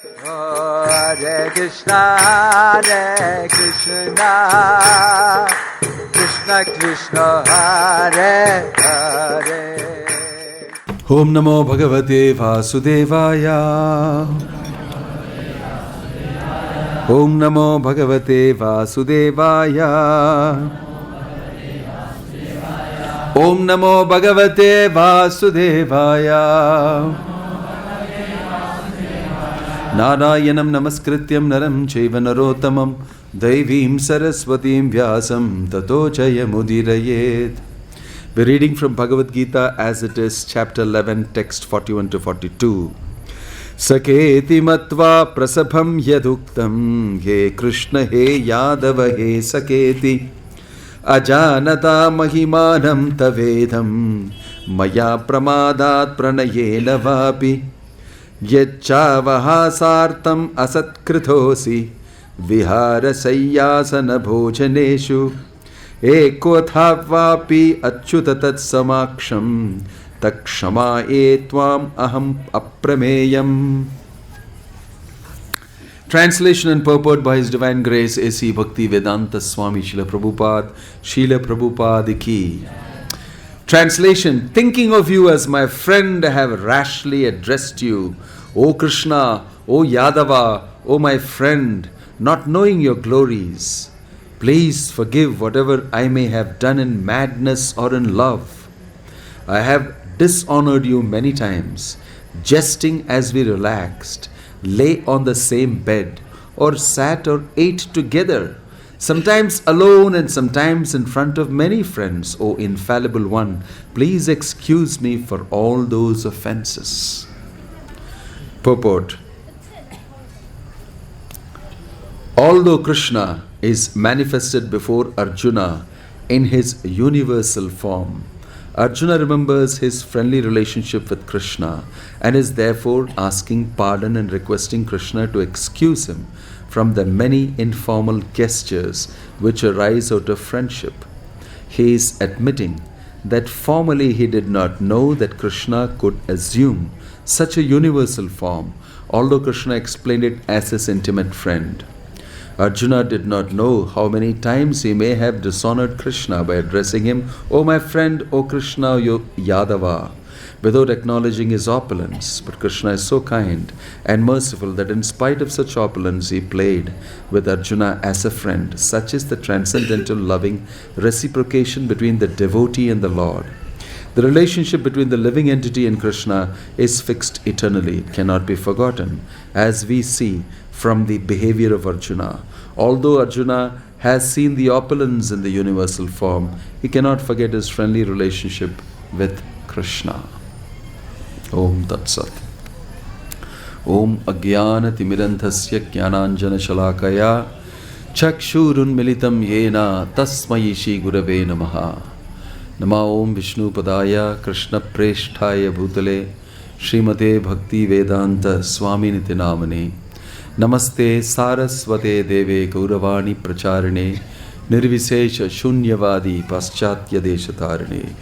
Hare Krishna, Krishna Krishna, Hare Hare. Om Namo Bhagavate Vasudevaya. Om Namo Bhagavate Vasudevaya. Om Namo Bhagavate Vasudevaya. Narayanam Namaskrityam Naram Chaiva Narottamam Daivim Saraswatim Vyasam Tato Jayamudirayet. We're reading from Bhagavad Gita as it is, chapter 11, text 41 to 42. Saketi matva prasabham yaduktam he Krishna he Yadava he Saketi ajanata mahimanam tavedam maya pramadat pranayena vapi yachavahasartam asatkrithosi vihara sayyasana bhojaneshu ekothavvapi achyutatat samaksham takshama etvam aham aprameyam. Translation and purport by His Divine Grace A.C. Bhakti Vedanta Swami Srila Prabhupada ki. Translation: thinking of you as my friend, I have rashly addressed you, O Krishna, O Yadava, O my friend, not knowing your glories. Please forgive whatever I may have done in madness or in love. I have dishonored you many times, jesting as we relaxed, lay on the same bed, or sat or ate together, sometimes alone and sometimes in front of many friends. O infallible one, please excuse me for all those offenses. Purport: although Krishna is manifested before Arjuna in his universal form, Arjuna remembers his friendly relationship with Krishna and is therefore asking pardon and requesting Krishna to excuse him from the many informal gestures which arise out of friendship. He is admitting that formerly he did not know that Krishna could assume such a universal form, although Krishna explained it as his intimate friend. Arjuna did not know how many times he may have dishonored Krishna by addressing him, O my friend, O Krishna, O Yadava, without acknowledging his opulence. But Krishna is so kind and merciful that in spite of such opulence, he played with Arjuna as a friend. Such is the transcendental loving reciprocation between the devotee and the Lord. The relationship between the living entity and Krishna is fixed eternally. It cannot be forgotten, as we see from the behavior of Arjuna. Although Arjuna has seen the opulence in the universal form, he cannot forget his friendly relationship with Krishna. Om Tat Sat. Om Agyana Timiranthasya Jnananjana Shalakaya Chakshurun Militam Yena Tasmai Shri Gurave Namaha. Nama Om Vishnu Padaya Krishna Presthaya Bhutale Srimate Bhakti Vedanta Swami Niti Namane. Namaste Saraswate Deve Gauravani Pracharine Nirvisesha Shunyavadi Paschatya Deshatarine.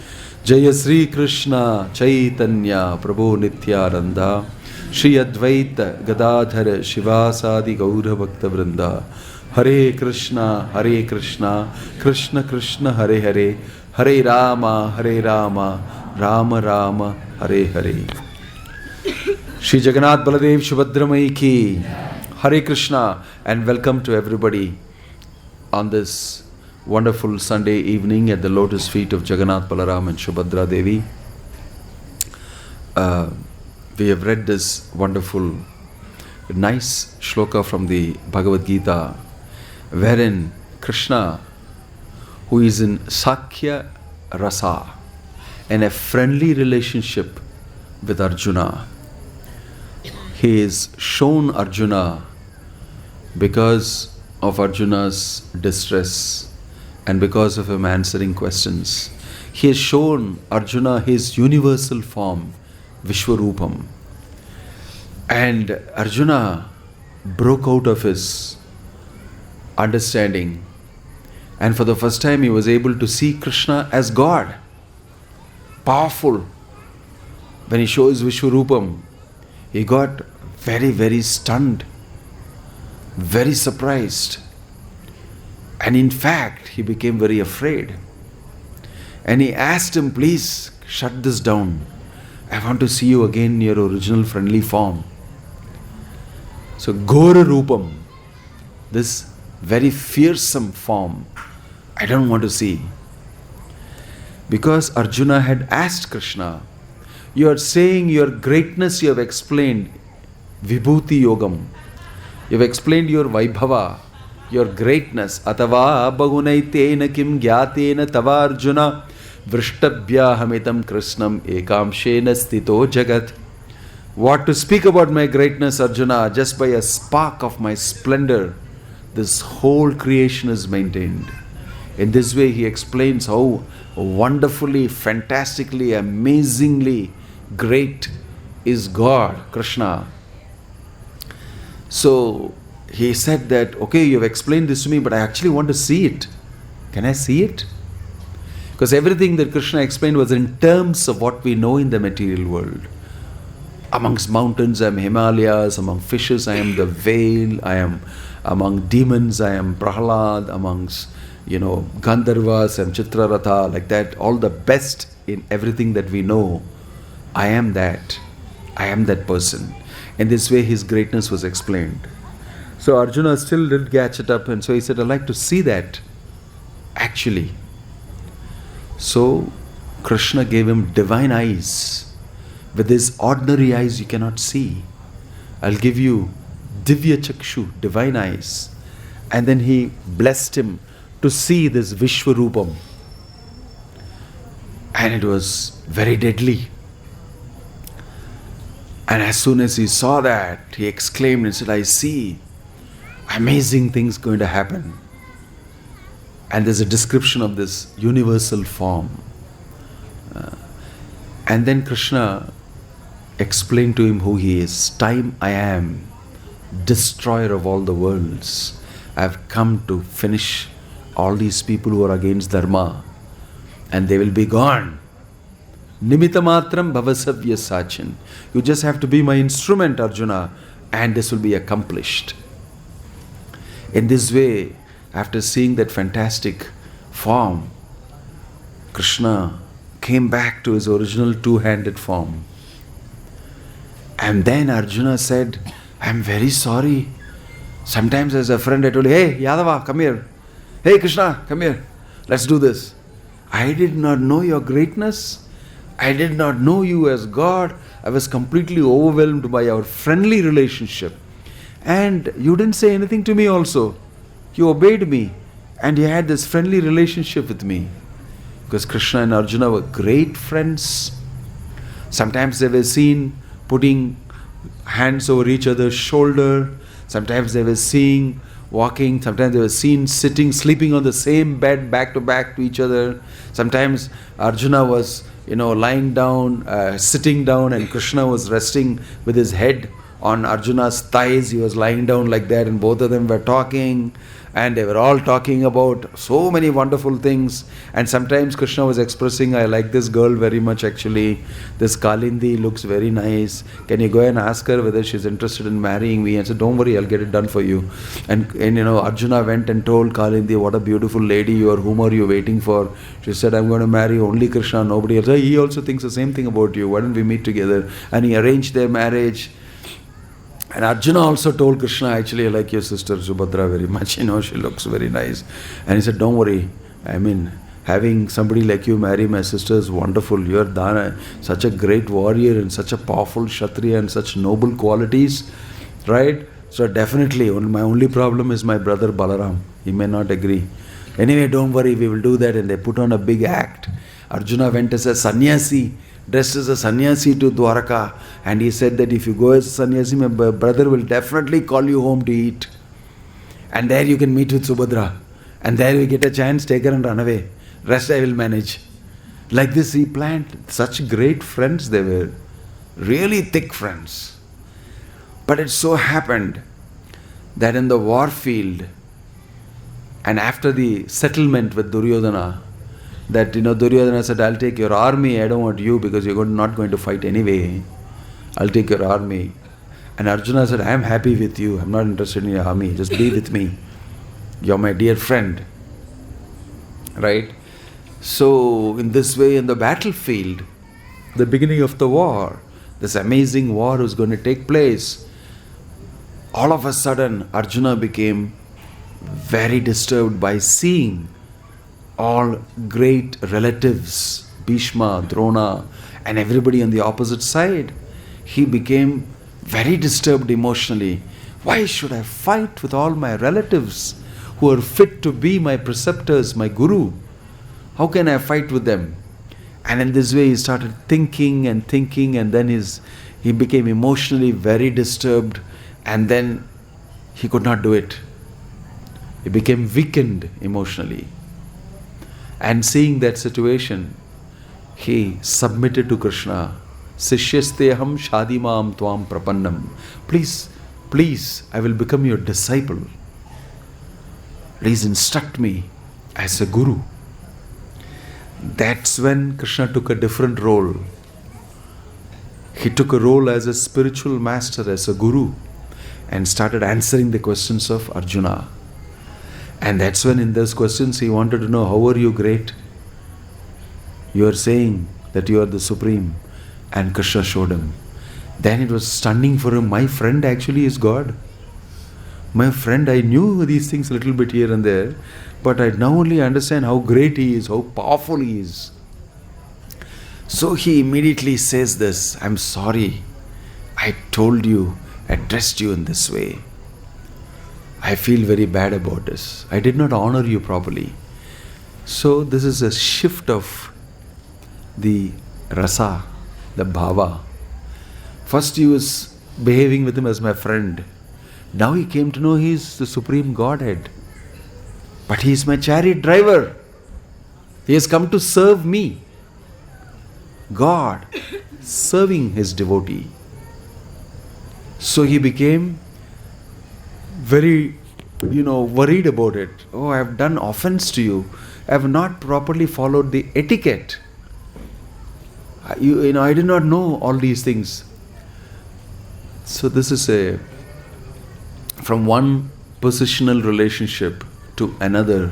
Jaya Sri Krishna Chaitanya Prabhu Nityananda Shri Advaita Gadadhara Shivasadi Gaura Bhakta Vrinda. Hare Krishna Krishna Krishna Hare Hare Hare Rama Rama Rama Hare Hare. Shri Jagannath Baladev Subhadramai ki. Hare Krishna, and welcome to everybody on this wonderful Sunday evening at the lotus feet of Jagannath Balaram and Subhadra Devi. We have read this wonderful, nice shloka from the Bhagavad Gita, wherein Krishna, who is in Sakhya rasa, in a friendly relationship with Arjuna, he is shown Arjuna because of Arjuna's distress and because of him answering questions. He has shown Arjuna his universal form, Vishwaroopam. And Arjuna broke out of his understanding, and for the first time he was able to see Krishna as God, powerful. When he shows Vishwaroopam, he got very, very stunned, very surprised. And in fact, he became very afraid. And he asked him, please shut this down. I want to see you again in your original friendly form. So Ghora Rupam, this very fearsome form, I don't want to see. Because Arjuna had asked Krishna, you are saying your greatness, you have explained Vibhuti Yogam. You have explained your Vaibhava, your greatness. Atava bagunaitena kim gyatena tava Arjuna vrishtabhya hamitam krishnam ekamshena stito jagat. What to speak about my greatness, Arjuna? Just by a spark of my splendor, this whole creation is maintained. In this way, he explains how wonderfully, fantastically, amazingly great is God, Krishna. So he said that, okay, you have explained this to me, but I actually want to see it. Can I see it? Because everything that Krishna explained was in terms of what we know in the material world. Amongst mountains, I am Himalayas. Among fishes, I am the whale. I am among demons, I am Prahlad. Amongst, Gandharvas, I am Chitraratha. Like that, all the best in everything that we know. I am that. I am that person. In this way, his greatness was explained. So Arjuna still didn't catch it up, and so he said, I'd like to see that, actually. So Krishna gave him divine eyes. With his ordinary eyes, you cannot see. I'll give you Divya Chakshu, divine eyes. And then he blessed him to see this Vishwaroopam. And it was very deadly. And as soon as he saw that, he exclaimed and said, I see amazing things going to happen. And there's a description of this universal form. And then Krishna explained to him who he is. Time I am, destroyer of all the worlds. I have come to finish all these people who are against Dharma. And they will be gone. Nimittamatram bhavasavya sachin. You just have to be my instrument, Arjuna, and this will be accomplished. In this way, after seeing that fantastic form, Krishna came back to his original two-handed form. And then Arjuna said, I am very sorry. Sometimes as a friend I told him, hey Yadava, come here. Hey Krishna, come here. Let's do this. I did not know your greatness. I did not know you as God. I was completely overwhelmed by our friendly relationship. And you didn't say anything to me also. You obeyed me. And you had this friendly relationship with me. Because Krishna and Arjuna were great friends. Sometimes they were seen putting hands over each other's shoulder. Sometimes they were seen walking. Sometimes they were seen sitting, sleeping on the same bed back to each other. Sometimes Arjuna was, lying down, sitting down, and Krishna was resting with his head on Arjuna's thighs. He was lying down like that, and both of them were talking. And they were all talking about so many wonderful things. And sometimes Krishna was expressing, I like this girl very much actually. This Kalindi looks very nice. Can you go and ask her whether she's interested in marrying me? And said, don't worry, I'll get it done for you. And Arjuna went and told Kalindi, what a beautiful lady you are. Whom are you waiting for? She said, I'm going to marry only Krishna, nobody else. He also thinks the same thing about you. Why don't we meet together? And he arranged their marriage. And Arjuna also told Krishna, actually, I like your sister Subhadra very much. She looks very nice. And he said, don't worry. Having somebody like you marry my sister is wonderful. You are such a great warrior and such a powerful Kshatriya and such noble qualities. Right? So definitely, my only problem is my brother Balaram. He may not agree. Anyway, don't worry, we will do that. And they put on a big act. Arjuna went as a sannyasi, dressed as a sannyasi to Dwaraka, and he said that if you go as a sannyasi, my brother will definitely call you home to eat. And there you can meet with Subhadra. And there we get a chance, take her and run away. Rest I will manage. Like this he planned. Such great friends they were. Really thick friends. But it so happened that in the war field, and after the settlement with Duryodhana, that Duryodhana said, I'll take your army, I don't want you because you're not going to fight anyway. I'll take your army. And Arjuna said, I am happy with you. I'm not interested in your army. Just be with me. You're my dear friend. Right? So, in this way, in the battlefield, the beginning of the war, this amazing war was going to take place. All of a sudden, Arjuna became very disturbed by seeing all great relatives, Bhishma, Drona, and everybody on the opposite side. He became very disturbed emotionally. Why should I fight with all my relatives who are fit to be my preceptors, my guru? How can I fight with them? And in this way he started thinking, and then he became emotionally very disturbed, and then he could not do it. He became weakened emotionally. And seeing that situation, he submitted to Krishna. Sishyasteham shadimam tvam prapannam. Please, I will become your disciple. Please instruct me as a guru. That's when Krishna took a different role. He took a role as a spiritual master, as a guru, and started answering the questions of Arjuna. And that's when in those questions he wanted to know, how are you great? You are saying that you are the supreme. And Krishna showed him. Then it was stunning for him. My friend actually is God. My friend, I knew these things a little bit here and there, but I now only understand how great he is, how powerful he is. So he immediately says this, I'm sorry, I told you, addressed you in this way. I feel very bad about this. I did not honor you properly. So this is a shift of the rasa, the bhava. First he was behaving with him as my friend. Now he came to know he is the supreme Godhead. But he is my chariot driver. He has come to serve me. God serving his devotee. So he became very, worried about it. Oh, I have done offense to you. I have not properly followed the etiquette. I did not know all these things. So this is from one positional relationship to another,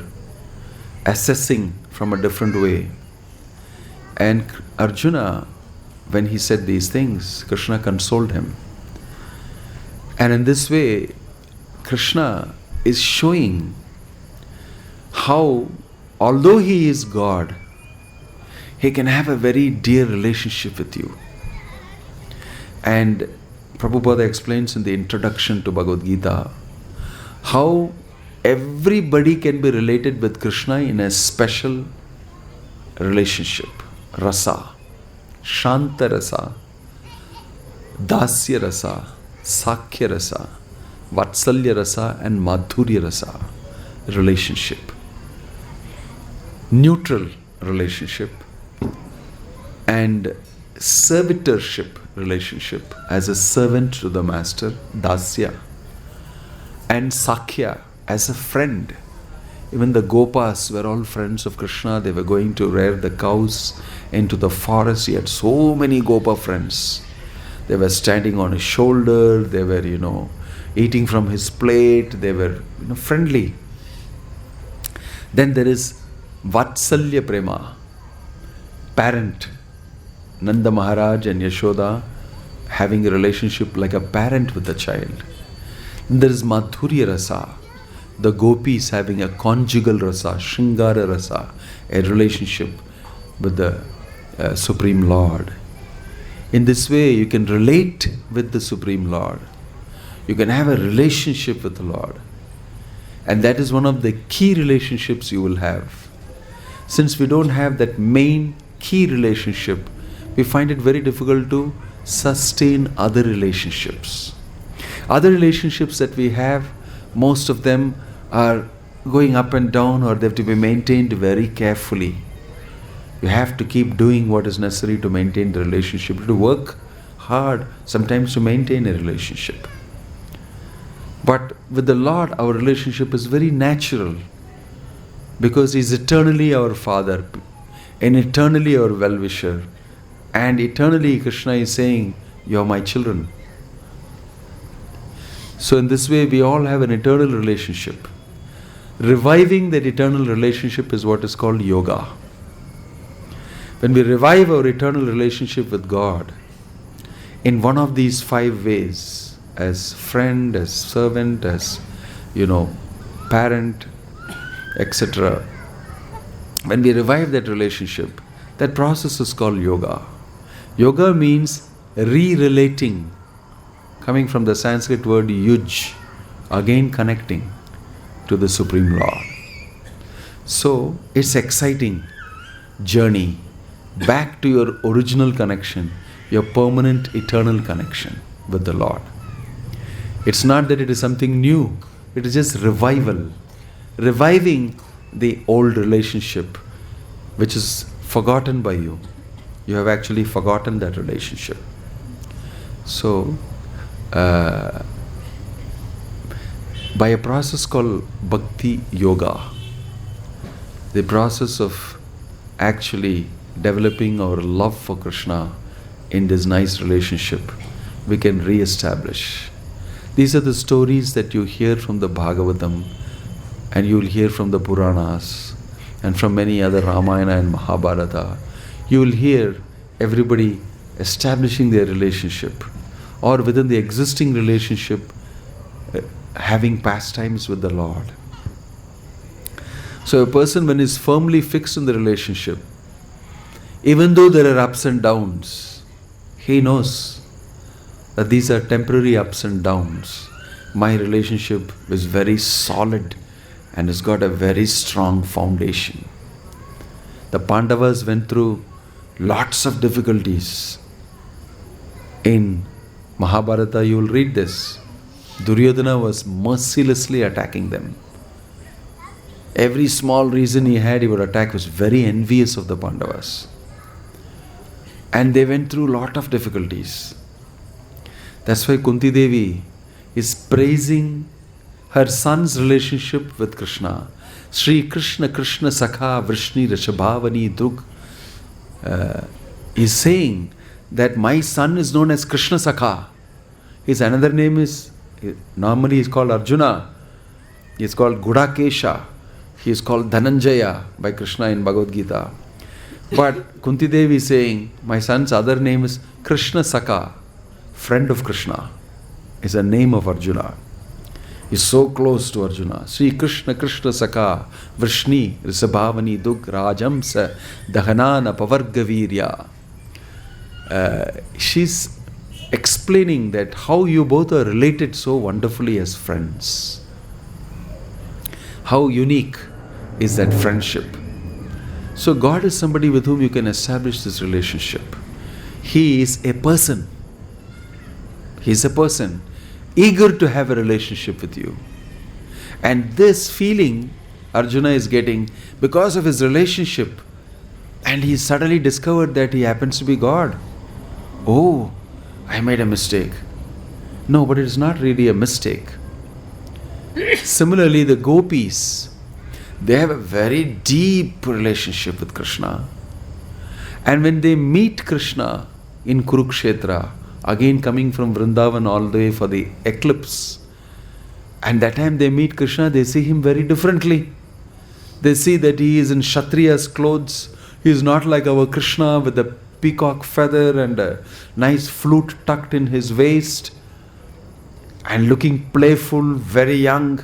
assessing from a different way. And Arjuna, when he said these things, Krishna consoled him. And in this way, Krishna is showing how, although he is God, he can have a very dear relationship with you. And Prabhupada explains in the introduction to Bhagavad Gita how everybody can be related with Krishna in a special relationship. Rasa, Shanta rasa, Dasya rasa, Sakhya rasa, Vatsalya rasa and Madhurya rasa relationship. Neutral relationship and servitorship relationship as a servant to the master, Dasya, and Sakhya as a friend. Even the gopis were all friends of Krishna. They were going to rear the cows into the forest. He had so many gopa friends. They were standing on his shoulder. They were, eating from his plate. They were, friendly. Then there is Vatsalya Prema, parent. Nanda Maharaj and Yashoda having a relationship like a parent with the child. Then there is Madhurya Rasa, the gopis having a conjugal rasa, Shringara Rasa, a relationship with the Supreme Lord. In this way, you can relate with the Supreme Lord. You can have a relationship with the Lord. And that is one of the key relationships you will have. Since we don't have that main key relationship, we find it very difficult to sustain other relationships. Other relationships that we have, most of them are going up and down, or they have to be maintained very carefully. You have to keep doing what is necessary to maintain the relationship, to work hard sometimes to maintain a relationship. But with the Lord, our relationship is very natural because He is eternally our Father and eternally our well-wisher. And eternally Krishna is saying, you are my children. So in this way, we all have an eternal relationship. Reviving that eternal relationship is what is called yoga. When we revive our eternal relationship with God in one of these 5 ways, as friend, as servant, as parent, etc. When we revive that relationship, that process is called yoga. Yoga means re-relating, coming from the Sanskrit word yuj, again connecting to the Supreme Lord. So it's exciting journey back to your original connection, your permanent eternal connection with the Lord. It's not that it is something new, it is just revival. Reviving the old relationship which is forgotten by you. You have actually forgotten that relationship. So, by a process called Bhakti Yoga, the process of actually developing our love for Krishna in this nice relationship, we can re-establish. These are the stories that you hear from the Bhagavatam, and you will hear from the Puranas, and from many other Ramayana and Mahabharata. You will hear everybody establishing their relationship, or within the existing relationship, having pastimes with the Lord. So a person, when is firmly fixed in the relationship, even though there are ups and downs, he knows that these are temporary ups and downs. My relationship is very solid and has got a very strong foundation. The Pandavas went through lots of difficulties. In Mahabharata, you will read this. Duryodhana was mercilessly attacking them. Every small reason he had, he would attack. Was very envious of the Pandavas. And they went through a lot of difficulties. That's why Kunti Devi is praising her son's relationship with Krishna. Sri Krishna Krishna Sakha Vrishni Rishabhavani Drug is saying that my son is known as Krishna Sakha. His another name is, normally is called Arjuna. He is called Gudakesha. He is called Dhananjaya by Krishna in Bhagavad Gita. But Kunti Devi is saying, my son's other name is Krishna Sakha, friend of Krishna, is a name of Arjuna. He is so close to Arjuna. Sri Krishna Krishna Sakha Vrishni Risabhavani Dug Rajamsa Dahanana Pavargavirya. She's explaining that how you both are related so wonderfully as friends. How unique is that friendship. So God is somebody with whom you can establish this relationship. He is a person. He is a person eager to have a relationship with you. And this feeling Arjuna is getting because of his relationship, and he suddenly discovered that he happens to be God. Oh, I made a mistake. No, but it is not really a mistake. Similarly, the gopis, they have a very deep relationship with Krishna. And when they meet Krishna in Kurukshetra, again coming from Vrindavan all the way for the eclipse, and that time they meet Krishna, they see him very differently. They see that he is in Kshatriya's clothes. He is not like our Krishna with a peacock feather and a nice flute tucked in his waist and looking playful, very young.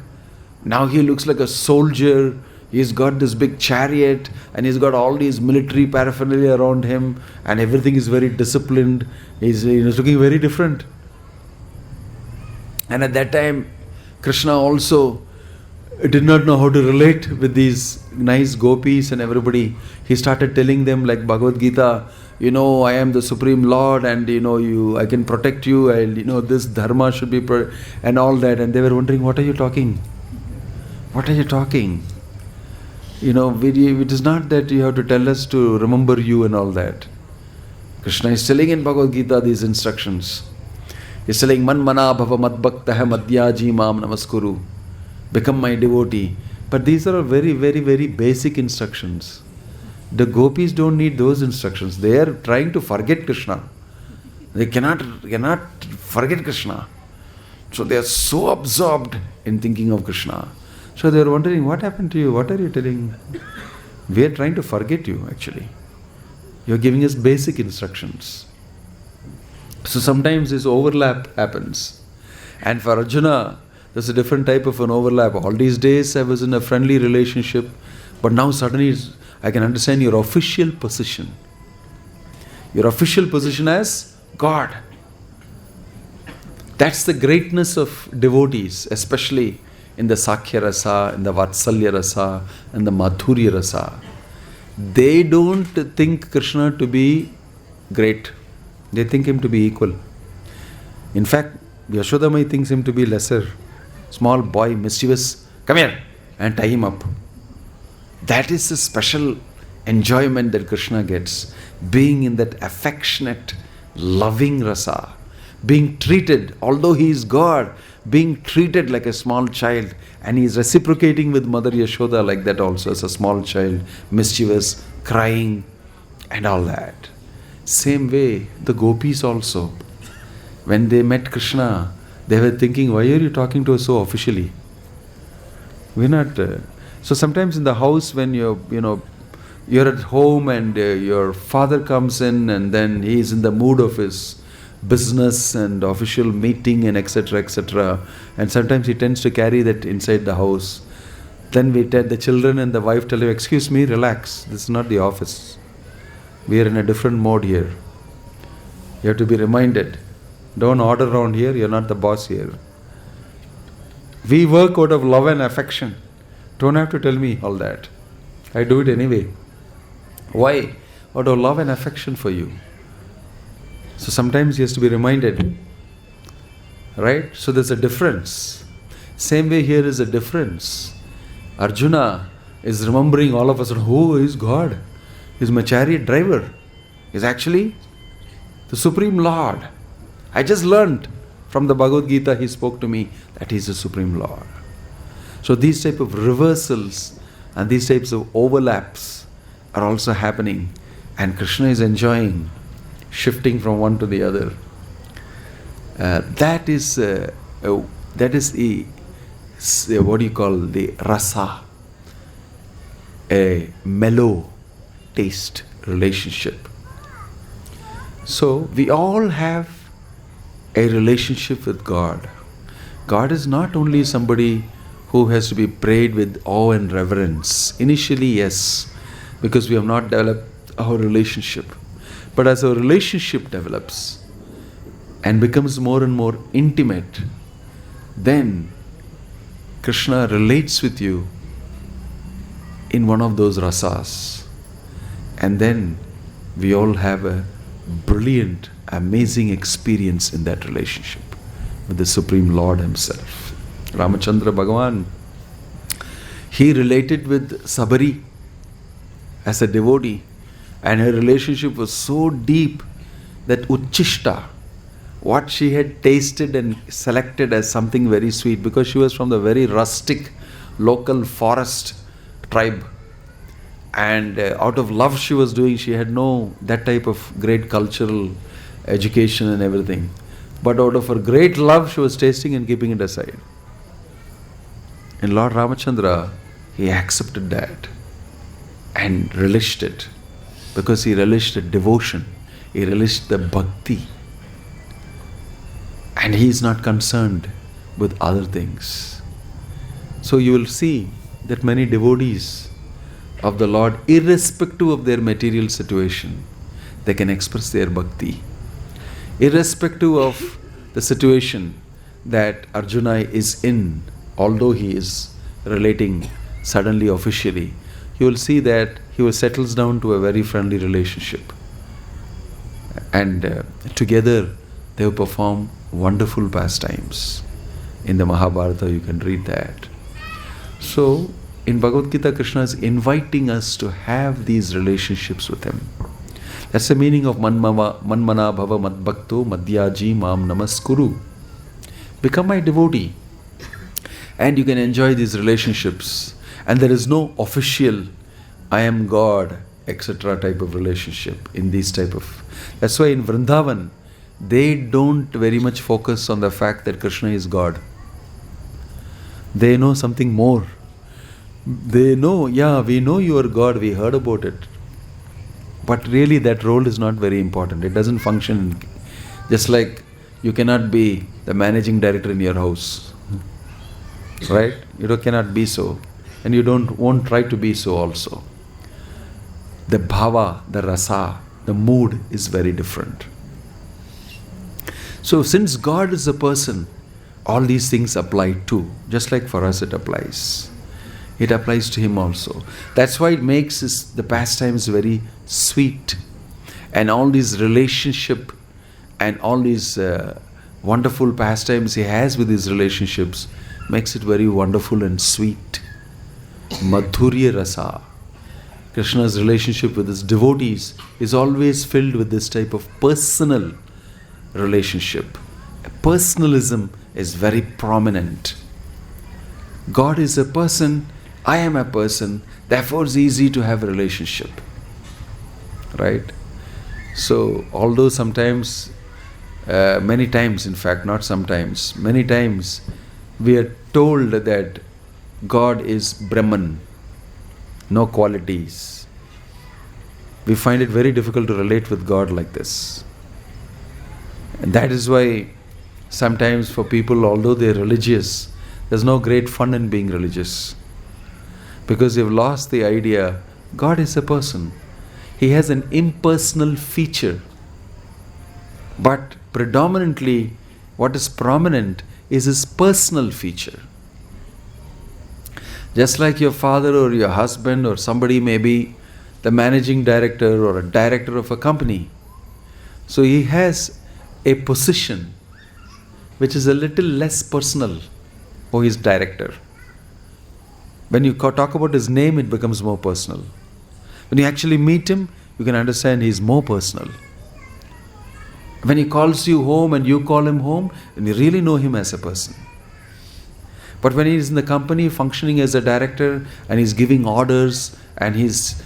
Now he looks like a soldier. He's got this big chariot and he's got all these military paraphernalia around him, and everything is very disciplined. He's looking very different. And at that time, Krishna also did not know how to relate with these nice gopis and everybody. He started telling them, like Bhagavad Gita, I am the Supreme Lord, and I can protect you, and this dharma should be and all that. And they were wondering, what are you talking? What are you talking? It is not that you have to tell us to remember you and all that. Krishna is telling in Bhagavad Gita these instructions. He is telling, Man mana bhava madbhaktaha madhyaji mam namaskuru. Become my devotee. But these are very, very, very basic instructions. The gopis don't need those instructions. They are trying to forget Krishna. They cannot forget Krishna. So they are so absorbed in thinking of Krishna. So they are wondering, what happened to you? What are you telling? We are trying to forget you actually. You are giving us basic instructions. So sometimes this overlap happens. And for Arjuna, there's a different type of an overlap. All these days I was in a friendly relationship, but now suddenly I can understand your official position. Your official position as God. That's the greatness of devotees, especially in the Sakhya rasa, in the Vatsalya rasa, and the Madhurya rasa. They don't think Krishna to be great. They think him to be equal. In fact, Yashodamai thinks him to be lesser. Small boy, mischievous, come here, and tie him up. That is the special enjoyment that Krishna gets. Being in that affectionate, loving rasa. Being treated, although he is God, being treated like a small child. And he is reciprocating with Mother Yashoda like that also, as a small child, mischievous, crying, and all that. Same way, the gopis also. When they met Krishna, they were thinking, why are you talking to us so officially? We're not... So sometimes in the house when you're at home and your father comes in and then he is in the mood of his business and official meeting and etc. And sometimes he tends to carry that inside the house. Then the children and the wife tell him, excuse me, relax, this is not the office. We are in a different mode here. You have to be reminded. Don't order around here, you're not the boss here. We work out of love and affection. Don't have to tell me all that. I do it anyway. Why? Out of love and affection for you. So sometimes he has to be reminded. Right? So there's a difference. Same way here is a difference. Arjuna is remembering all of us. Oh, he's God. He's my chariot driver. He's actually the Supreme Lord. I just learned from the Bhagavad Gita, he spoke to me that he's the Supreme Lord. So these type of reversals and these types of overlaps are also happening, and Krishna is enjoying shifting from one to the other. That is the what do you call the rasa, a mellow taste relationship. So we all have a relationship with God. God is not only somebody who has to be prayed with awe and reverence. Initially, yes, because we have not developed our relationship. But as our relationship develops and becomes more and more intimate, then Krishna relates with you in one of those rasas. And then we all have a brilliant, amazing experience in that relationship with the Supreme Lord Himself. Ramachandra Bhagavan, he related with Sabari as a devotee, and her relationship was so deep that Uchishta, what she had tasted and selected as something very sweet, because she was from the very rustic local forest tribe, and out of love she was doing, she had no that type of great cultural education and everything, but out of her great love she was tasting and keeping it aside. And Lord Ramachandra, he accepted that and relished it, because he relished the devotion, he relished the bhakti, and he is not concerned with other things. So you will see that many devotees of the Lord, irrespective of their material situation, they can express their bhakti. Irrespective of the situation that Arjuna is in, although he is relating suddenly officially, you will see that he settles down to a very friendly relationship. And together they will perform wonderful pastimes. In the Mahabharata you can read that. So in Bhagavad Gita, Krishna is inviting us to have these relationships with him. That's the meaning of manmana bhava madbhakto madhyaji mam namaskuru. Become my devotee, and you can enjoy these relationships. And there is no official I am God, etc. type of relationship in these type of... That's why in Vrindavan, they don't very much focus on the fact that Krishna is God. They know something more. They know, yeah, we know you are God, we heard about it. But really that role is not very important. It doesn't function. Just like you cannot be the managing director in your house. Right? You cannot be so. And you won't try to be so also. The bhava, the rasa, the mood is very different. So since God is a person, all these things apply too. Just like for us it applies. It applies to him also. That's why it makes the pastimes very sweet. And all these relationship and all these wonderful pastimes he has with his relationships makes it very wonderful and sweet. Madhurya rasa. Krishna's relationship with his devotees is always filled with this type of personal relationship. Personalism is very prominent. God is a person, I am a person, therefore it's easy to have a relationship. Right? So, although sometimes, many times in fact, not sometimes, many times we are told that God is Brahman, no qualities. We find it very difficult to relate with God like this. And that is why sometimes for people, although they are religious, there's no great fun in being religious. Because they've lost the idea, God is a person. He has an impersonal feature. But predominantly, what is prominent is his personal feature. Just like your father or your husband or somebody may be the managing director or a director of a company. So he has a position which is a little less personal. Oh, he's director. When you talk about his name, it becomes more personal. When you actually meet him, you can understand he's more personal. When he calls you home and you call him home, then you really know him as a person. But when he's in the company functioning as a director and he's giving orders and he's,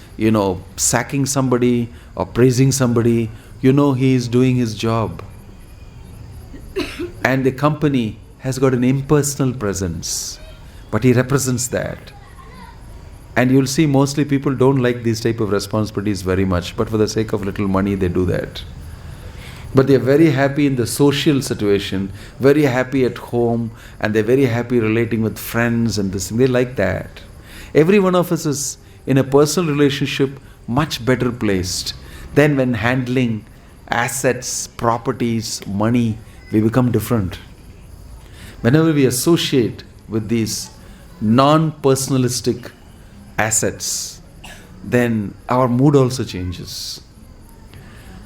sacking somebody or praising somebody, he is doing his job. And the company has got an impersonal presence, but he represents that. And you'll see mostly people don't like these type of responsibilities very much, but for the sake of little money they do that. But they're very happy in the social situation, very happy at home, and they're very happy relating with friends and this thing. They like that. Every one of us is in a personal relationship much better placed than when handling assets, properties, money. We become different. Whenever we associate with these non-personalistic assets, then our mood also changes.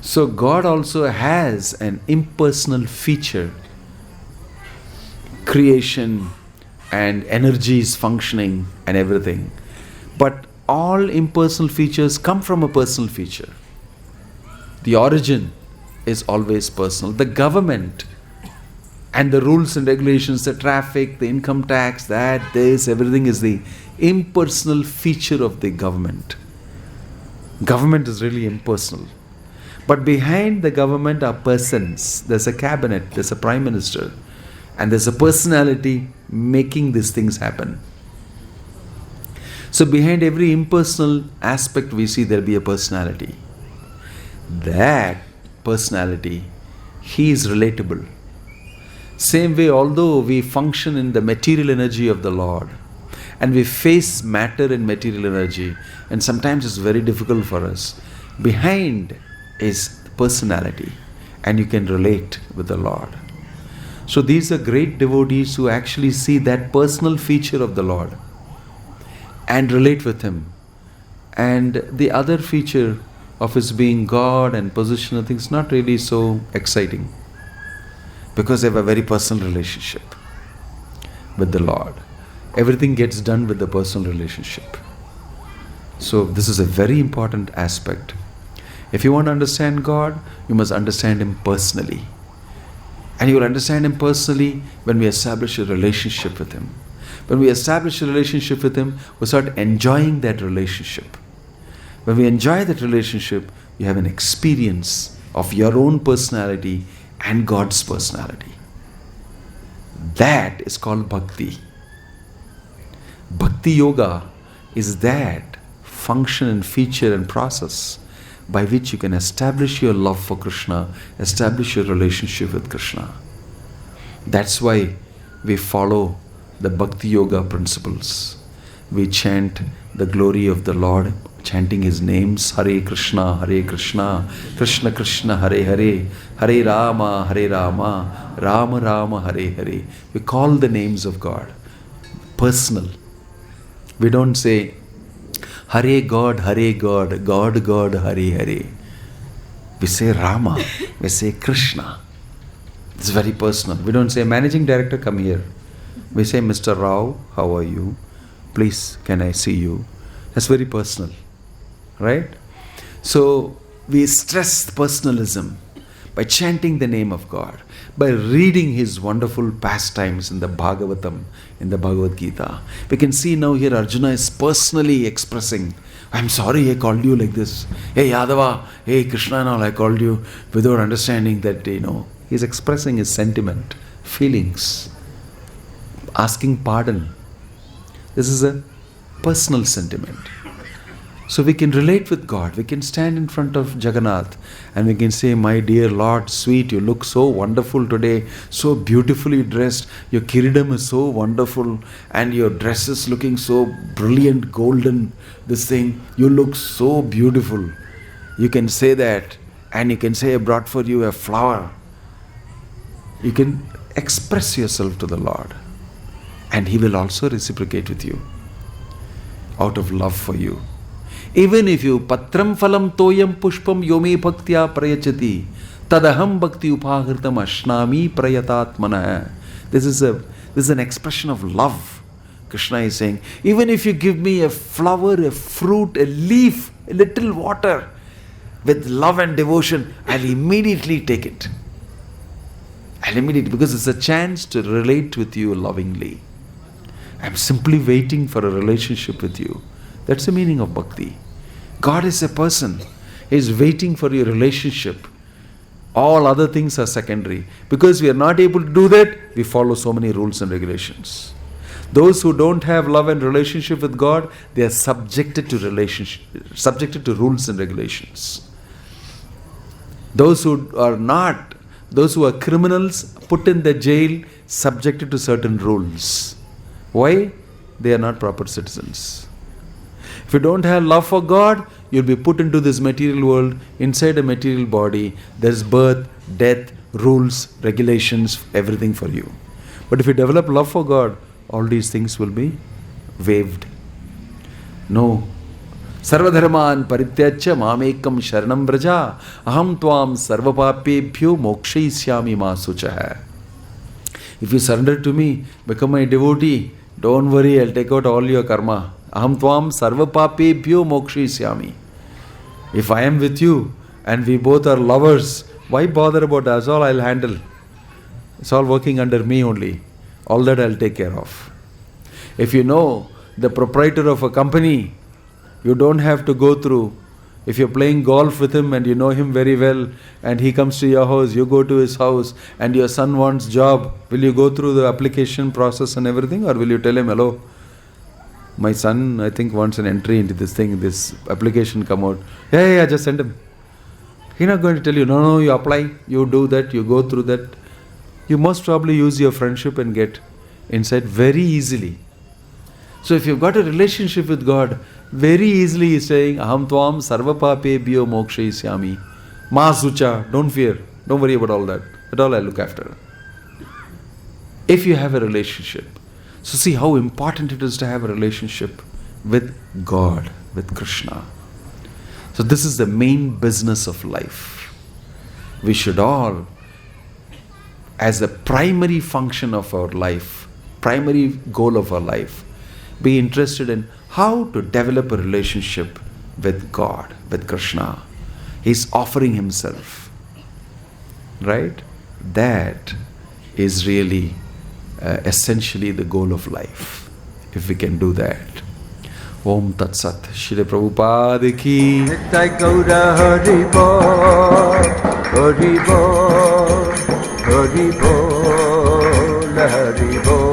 So God also has an impersonal feature. Creation and energies functioning and everything. But all impersonal features come from a personal feature. The origin is always personal. The government and the rules and regulations, the traffic, the income tax, everything is the impersonal feature of the government. Government is really impersonal. But behind the government are persons. There's a cabinet, there's a prime minister, and there's a personality making these things happen. So behind every impersonal aspect we see there'll be a personality. That personality, he is relatable. Same way, although we function in the material energy of the Lord, and we face matter and material energy, and sometimes it's very difficult for us, behind is personality, and you can relate with the Lord. So these are great devotees who actually see that personal feature of the Lord and relate with him. And the other feature of his being God and position, I think, is not really so exciting, because they have a very personal relationship with the Lord. Everything gets done with the personal relationship. So this is a very important aspect. If you want to understand God, you must understand him personally. And you will understand him personally when we establish a relationship with him. When we establish a relationship with him, we start enjoying that relationship. When we enjoy that relationship, you have an experience of your own personality and God's personality. That is called Bhakti. Bhakti Yoga is that function and feature and process by which you can establish your love for Krishna, establish your relationship with Krishna. That's why we follow the Bhakti Yoga principles. We chant the glory of the Lord, chanting His names, Hare Krishna, Krishna Krishna, Hare Hare, Hare Rama, Rama Rama, Hare Hare. We call the names of God personal. We don't say Hare God, God, God, Hare Hare. We say Rama, we say Krishna. It's very personal. We don't say, Managing Director, come here. We say, Mr. Rao, how are you? Please, can I see you? That's very personal. Right? So, we stress personalism by chanting the name of God, by reading His wonderful pastimes in the Bhagavatam, in the Bhagavad Gita. We can see now here Arjuna is personally expressing, I'm sorry I called you like this. Hey Yadava, hey Krishna and all, I called you without understanding that, he's expressing his sentiment, feelings, asking pardon. This is a personal sentiment. So we can relate with God. We can stand in front of Jagannath and we can say, my dear Lord, sweet, you look so wonderful today, so beautifully dressed. Your kiridam is so wonderful and your dress is looking so brilliant, golden, this thing. You look so beautiful. You can say that, and you can say, I brought for you a flower. You can express yourself to the Lord and He will also reciprocate with you out of love for you. Even if you patram phalam toyam pushpam yome bhaktya prayachati tadaham bhakti upahritam ashnami prayatatmana. This is an expression of love. Krishna is saying, even if you give me a flower, a fruit, a leaf, a little water, with love and devotion, I'll immediately take it. Because it's a chance to relate with you lovingly. I'm simply waiting for a relationship with you. That's the meaning of bhakti. God is a person. He is waiting for your relationship. All other things are secondary. Because we are not able to do that, we follow so many rules and regulations. Those who don't have love and relationship with God, they are subjected to rules and regulations. Those who are criminals, put in the jail, subjected to certain rules. Why? They are not proper citizens. If you don't have love for God, you'll be put into this material world, inside a material body. There's birth, death, rules, regulations, everything for you. But if you develop love for God, all these things will be waived. No. Sarvadharman parityajya mamekam sharanam vraja aham tvam sarvapapebhyo mokshayishyami ma suchaha. If you surrender to me, become my devotee, don't worry, I'll take out all your karma. Aham tvam sarvapapebhyo mokshayishyami. If I am with you and we both are lovers, why bother about us? All I'll handle. It's all working under me only. All that I'll take care of. If you know the proprietor of a company, you don't have to go through. If you're playing golf with him and you know him very well and he comes to your house, you go to his house and your son wants job, will you go through the application process and everything, or will you tell him, hello, my son, I think, wants an entry into this thing, this application come out. Yeah, just send him. He's not going to tell you, no, you apply, you do that, you go through that. You most probably use your friendship and get inside very easily. So if you've got a relationship with God, very easily He's saying, Aham tvam sarvapapebhyo mokshayishyami. Ma sucha, don't fear, don't worry about all that. That all I look after. If you have a relationship. So see how important it is to have a relationship with God, with Krishna. So this is the main business of life. We should all, as a primary function of our life, primary goal of our life, be interested in how to develop a relationship with God, with Krishna. He's offering Himself. Right? That is really essentially the goal of life. If we can do that. Om Tat Sat. Shri Prabhupada ki. Nitya Gaura Hari Bol, Hari Bol. Hari Bol, Hari Bol.